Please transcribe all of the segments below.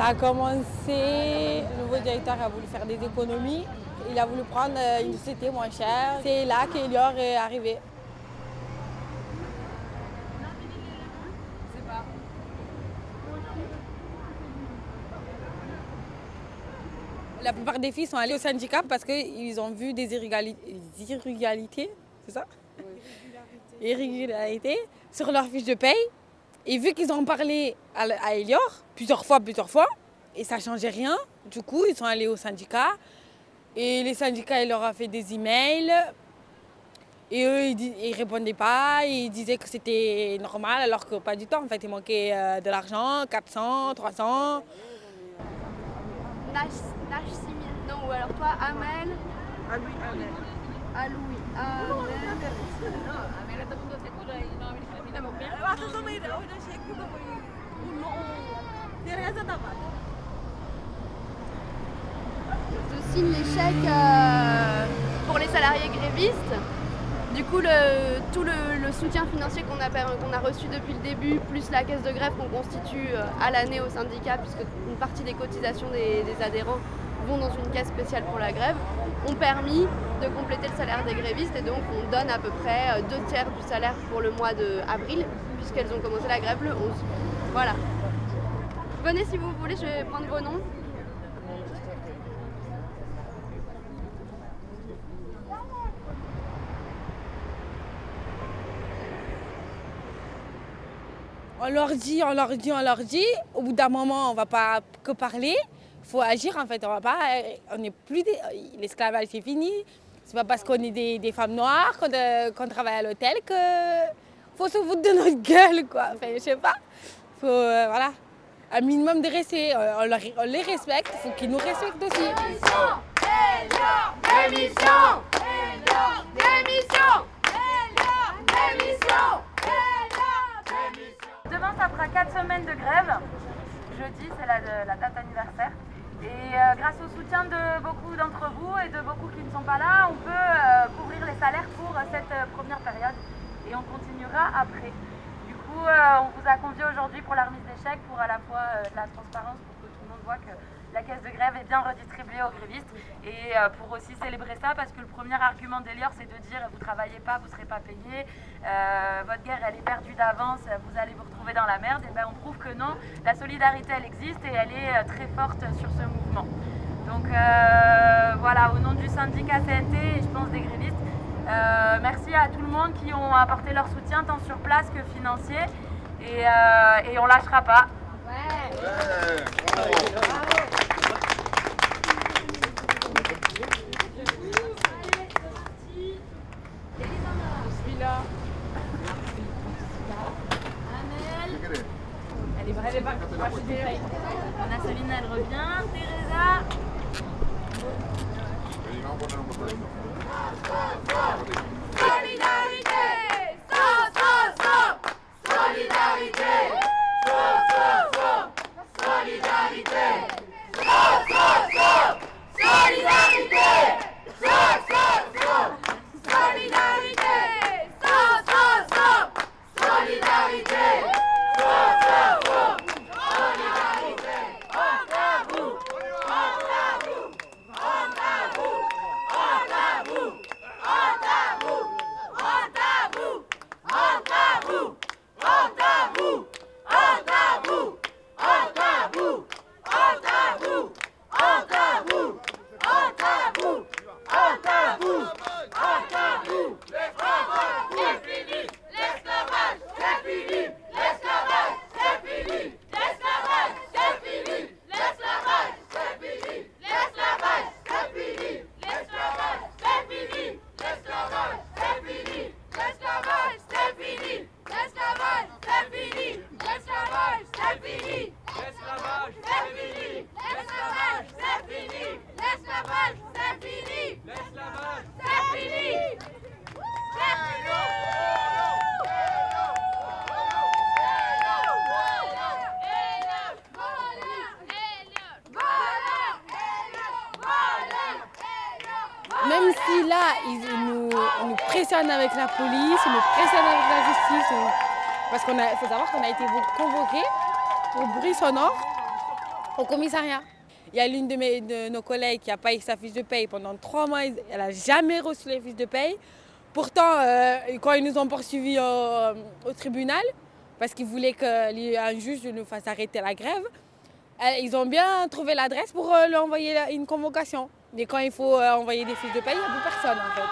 Ça a commencé, le nouveau directeur a voulu faire des économies. Il a voulu prendre une société moins chère. C'est là qu'Elior est arrivé. La plupart des filles sont allées au syndicat parce qu'ils ont vu des irrégularités, c'est ça? Oui. Irrégularités sur leur fiche de paye. Et vu qu'ils ont parlé à Elior plusieurs fois, et ça ne changeait rien, du coup, ils sont allés au syndicat. Et les syndicats, ils leur ont fait des emails. Et eux, ils ne répondaient pas. Ils disaient que c'était normal, alors que pas du tout. En fait, il manquait de l'argent, 400, 300. Nash Simil. Non, ou alors toi, Amel. Aloui, Amel. Aloui, Amel. Je signe les chèques pour les salariés grévistes. Du coup, tout le soutien financier qu'on a reçu depuis le début, plus la caisse de grève qu'on constitue à l'année au syndicat, puisque une partie des cotisations des adhérents vont dans une caisse spéciale pour la grève, ont permis de compléter le salaire des grévistes et donc on donne à peu près 2/3 du salaire pour le mois d'avril, puisqu'elles ont commencé la grève le 11. Voilà. Venez si vous voulez, je vais prendre vos noms. On leur dit. Au bout d'un moment, on ne va pas que parler. Il faut agir en fait. On n'est plus l'esclavage c'est fini. C'est pas parce qu'on est des femmes noires qu'on travaille à l'hôtel que faut se foutre de notre gueule quoi. Enfin, je sais pas. Faut voilà. Un minimum de respect. On les respecte. Il faut qu'ils nous respectent aussi. Demain, ça fera 4 semaines de grève. Jeudi, c'est la date anniversaire. Et grâce au soutien de beaucoup d'entre vous et de beaucoup qui ne sont pas là, on peut couvrir les salaires pour cette première période. Et on continuera après. Du coup, on vous a convié aujourd'hui pour la remise des chèques, pour à la fois de la transparence, pour que tout le monde voit que la caisse de grève est bien redistribuée aux grévistes. Et pour aussi célébrer ça, parce que le premier argument d'Elior, c'est de dire vous ne travaillez pas, vous ne serez pas payé, votre guerre elle est perdue d'avance, vous allez vous retrouver dans la merde. Et ben on prouve que non, la solidarité elle existe et elle est très forte sur ce mouvement. Donc voilà, au nom du syndicat CNT et je pense des grévistes, merci à tout le monde qui ont apporté leur soutien tant sur place que financier et on lâchera pas. Ouais. Elle est pas. On a Sabine, elle revient. Teresa. Solidarité. Solidarité. Solidarité. Même si là, ils nous pressionnent avec la police, ils nous pressionnent avec la justice. Parce qu'il faut savoir qu'on a été convoqués pour bruit sonore. au commissariat. Il y a l'une de nos collègues qui a payé sa fiche de paye pendant 3 mois, elle n'a jamais reçu les fiches de paye. Pourtant, quand ils nous ont poursuivis au tribunal, parce qu'ils voulaient qu'un juge nous fasse arrêter la grève, ils ont bien trouvé l'adresse pour lui envoyer une convocation. Mais quand il faut envoyer des fiches de paye, il n'y a plus personne en fait.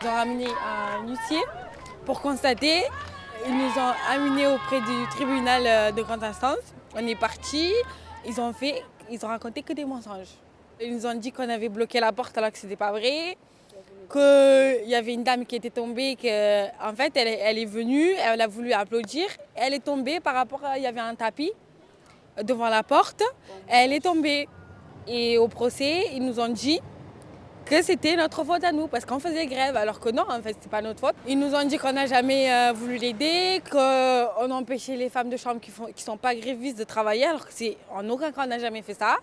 Ils ont ramené un huissier pour constater. Ils nous ont amenés auprès du tribunal de grande instance. On est partis. Ils ont raconté que des mensonges. Ils nous ont dit qu'on avait bloqué la porte alors que ce n'était pas vrai. Qu'il y avait une dame qui était tombée. En fait, elle est venue, elle a voulu applaudir. Elle est tombée par rapport il y avait un tapis devant la porte. Elle est tombée. Et au procès, ils nous ont dit que c'était notre faute à nous parce qu'on faisait grève, alors que non, en fait, c'était pas notre faute. Ils nous ont dit qu'on n'a jamais voulu l'aider, qu'on empêchait les femmes de chambre qui sont pas grévistes de travailler, alors que c'est en aucun cas on n'a jamais fait ça.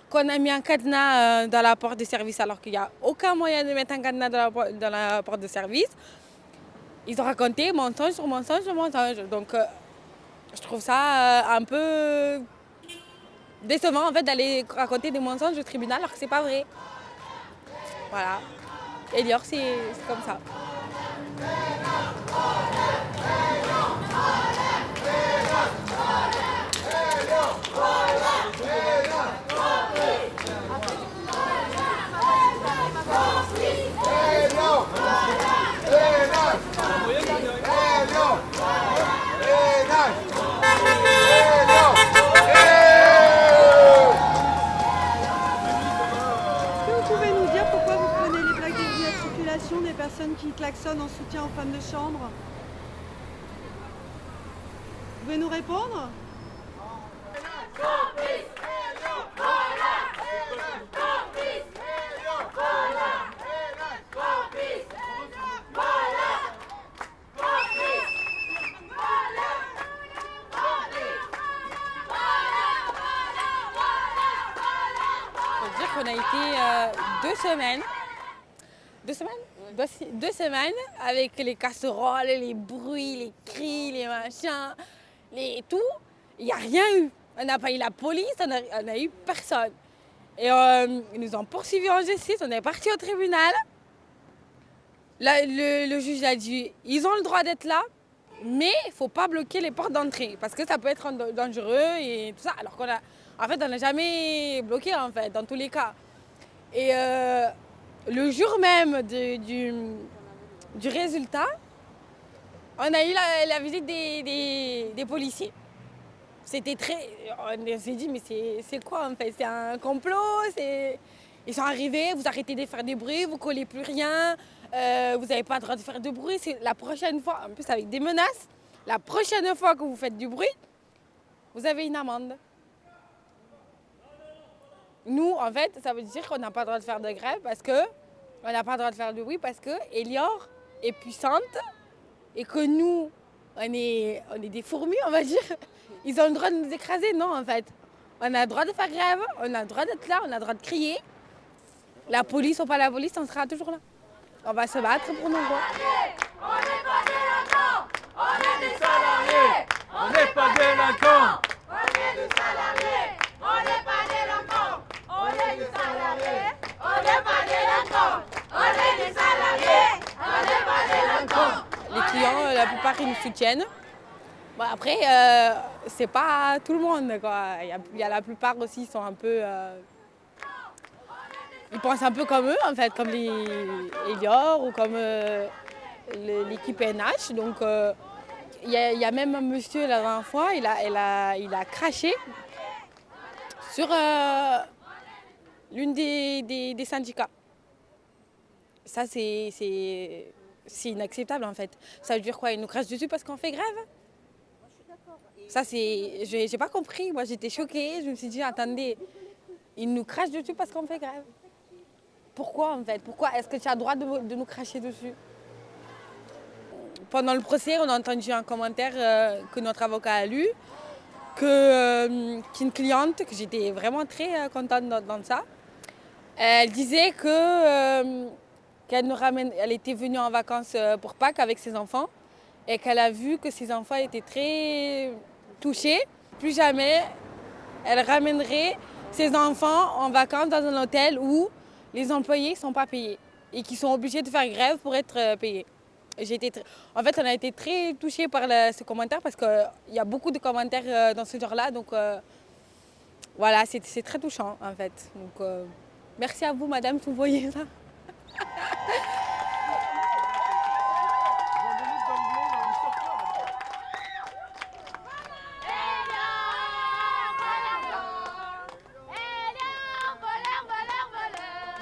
Qu'on a mis un cadenas dans la porte de service, alors qu'il n'y a aucun moyen de mettre un cadenas dans la porte de service. Ils ont raconté mensonge sur mensonge sur mensonge. Donc, je trouve ça un peu décevant en fait d'aller raconter des mensonges au tribunal alors que c'est pas vrai. Voilà. Et Elior, c'est comme ça. Des personnes qui klaxonnent en soutien aux femmes de chambre. Vous pouvez nous répondre? Faut dire qu'on a été 2 semaines avec les casseroles, les bruits, les cris, les machins, tout. Il n'y a rien eu. On n'a pas eu la police, on n'a eu personne. Et ils nous ont poursuivis en justice, on est parti au tribunal. Là, le juge a dit, ils ont le droit d'être là, mais il ne faut pas bloquer les portes d'entrée parce que ça peut être dangereux et tout ça. Alors qu'on on n'a jamais bloqué en fait, dans tous les cas. Et le jour même du résultat, on a eu la visite des policiers. C'était on s'est dit, mais c'est quoi en fait? C'est un complot? Ils sont arrivés, vous arrêtez de faire des bruits, vous collez plus rien, vous n'avez pas le droit de faire de bruit. C'est la prochaine fois, en plus avec des menaces, la prochaine fois que vous faites du bruit, vous avez une amende. Nous, en fait, ça veut dire qu'on n'a pas le droit de faire de grève parce que on n'a pas le droit de faire de bruit parce que Elior est puissante et que nous, on est des fourmis, on va dire. Ils ont le droit de nous écraser, non, en fait. On a le droit de faire grève, on a le droit d'être là, on a le droit de crier. La police ou pas la police, on sera toujours là. On va se battre pour nos droits. On n'est pas délinquants, on est des salariés. On n'est pas délinquants, on est des salariés. On n'est pas délinquants, on est des salariés. On n'est pas délinquants, on est des salariés. On n'est pas délinquants. Les clients, la plupart, ils nous soutiennent. Bon, après, c'est pas tout le monde, quoi. Il y a la plupart aussi, ils sont un peu... ils pensent un peu comme eux, en fait, comme les Elior ou comme l'équipe NH. Donc, il y a même un monsieur, la dernière fois, il a craché sur l'une des syndicats. Ça, c'est inacceptable, en fait. Ça veut dire quoi? Ils nous crachent dessus parce qu'on fait grève? Je suis d'accord. Ça, j'ai pas compris. Moi, j'étais choquée. Je me suis dit, attendez, ils nous crachent dessus parce qu'on fait grève. Pourquoi, en fait? Pourquoi est-ce que tu as le droit de nous cracher dessus? Pendant le procès, on a entendu un commentaire que notre avocat a lu, qu'une cliente, que j'étais vraiment très contente dans ça, elle disait qu'elle était venue en vacances pour Pâques avec ses enfants et qu'elle a vu que ses enfants étaient très touchés. Plus jamais, elle ramènerait ses enfants en vacances dans un hôtel où les employés ne sont pas payés et qui sont obligés de faire grève pour être payés. En fait, on a été très touchés par ce commentaire parce qu'il y a beaucoup de commentaires dans ce genre-là. Donc voilà, c'est très touchant en fait. Donc merci à vous, madame, si vous voyez ça.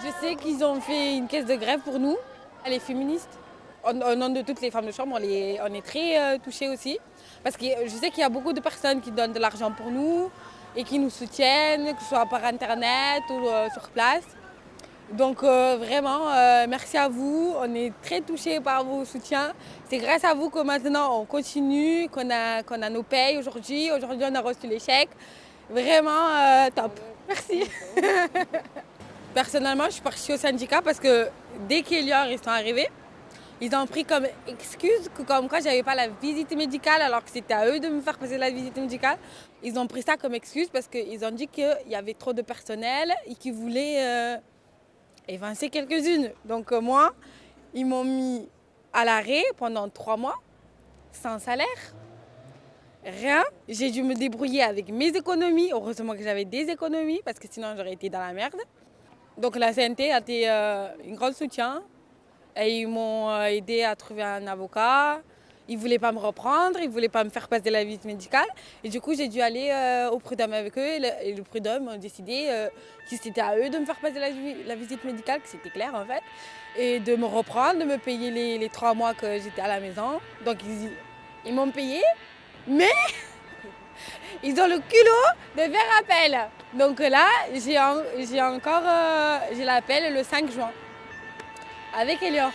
Je sais qu'ils ont fait une caisse de grève pour nous, les féministes. Au nom de toutes les femmes de chambre, on est très touchés aussi. Parce que je sais qu'il y a beaucoup de personnes qui donnent de l'argent pour nous et qui nous soutiennent, que ce soit par Internet ou sur place. Donc vraiment, merci à vous. On est très touchés par vos soutiens. C'est grâce à vous que maintenant on continue, qu'on a nos payes aujourd'hui. Aujourd'hui, on a reçu les chèques. Vraiment top. Merci. Personnellement, je suis partie au syndicat parce que dès qu'Elior ils sont arrivés, ils ont pris comme excuse que comme quoi j'avais pas la visite médicale alors que c'était à eux de me faire passer la visite médicale. Ils ont pris ça comme excuse parce qu'ils ont dit qu'il y avait trop de personnel et qu'ils voulaient évincer quelques-unes. Donc moi, ils m'ont mis à l'arrêt pendant 3 mois, sans salaire, rien. J'ai dû me débrouiller avec mes économies. Heureusement que j'avais des économies parce que sinon j'aurais été dans la merde. Donc la CNT a été un grand soutien. Et ils m'ont aidé à trouver un avocat. Ils ne voulaient pas me reprendre, ils ne voulaient pas me faire passer la visite médicale. Et du coup, j'ai dû aller au prud'homme avec eux. Et le prud'homme a décidé que c'était à eux de me faire passer la visite médicale, que c'était clair en fait. Et de me reprendre, de me payer les 3 mois que j'étais à la maison. Donc ils m'ont payé, mais ils ont le culot de faire appel. Donc là, j'ai l'appel le 5 juin avec Elior.